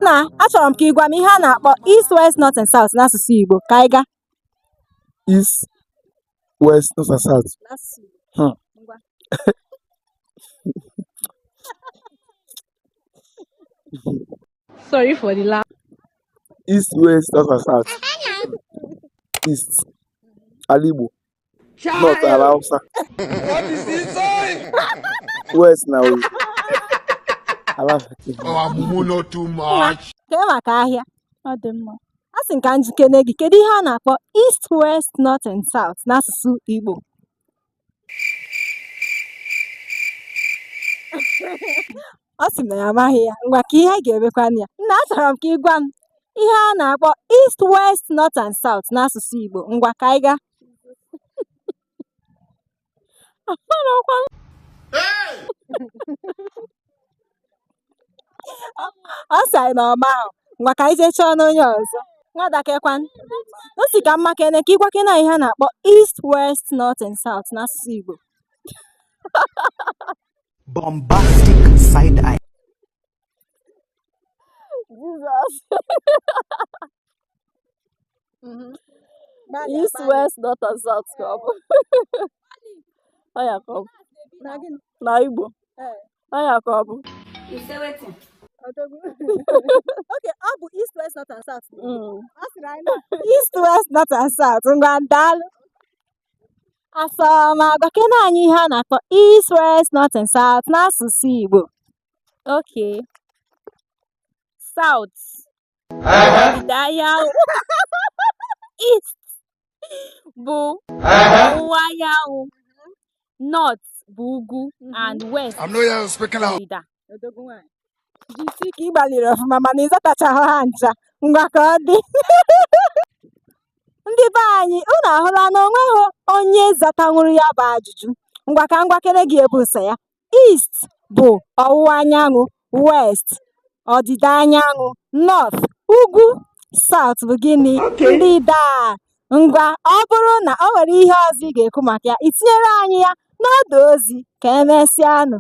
Nna, achọrọ m ka ị gwa m ihe a na-akpọ East, West, North and South n'asụsụ Igbo. Ka anyị gaa. East, West, North and South. Sorry for the laugh. East, West, North and South. East, Alibo. North, Alausa. What is he saying? West, now. Oh, Mumu, not too much. Kee maka ahịa. Ọ dị mma. A sị m ka m jikene gị, kedu ihe a na-akpọ East, West, North and South n'asụsụ Igbo? Ọ sị na ya amaghị ya. Ngwa ka ihe anyị ga-emekwanụ ya. Nna, achọrọ m ka ị gwa m ihe a na-akpọ East, West, North and South n'asụsụ Igbo. Ngwa ka anyị gaa. Ọ sị anyị na ọma ahụ. Ngwa ka anyị jee chọọ n'onye ọzọ. Nwadakekwan. O si ka mma kene ka ịgwakena ihe a na-akpọ East, West, North and South n'asụsụ Igbo. Bombastic side eye. Jesus. East, West, North and South ka ọ bụ. Ọ ya ka ọ bụ. Na Igbo. Ọ ya ka ọ bụ. Okay, ọ bụ East, West, North and South. East, West, North and South. Ngwa daalụ. Asọma gwakena anyị ihe a na-akpọ East, West, North and South n'asụsụ Igbo. Okay. South. Ọdịda anyanwụ. East bụ ọwụwa anyanwụ. North bụ ugwu and West. I'm not here speaking out. Ọdịda. Jisi ka ị gbalịrị ọfụma mana ịzatachaghị ha ncha. Ngwa ka ọ dị. Ndị be anyị, unu ahụla na onweghị onye zatanwuru ya bụ ajụjụ. Ngwa ka ngwakere gị ebu ụsa ya. East bụ ọwụwa anyanwụ, West ọdịda anyanwụ, North ugwu, South bụ gịnị? Ndịda. Ngwa ọ bụrụ na o nwere ihe ọzọ ị ga-ekwu maka ya, itinyere anyị ya n'ọdụ ozi ka emesịanụ.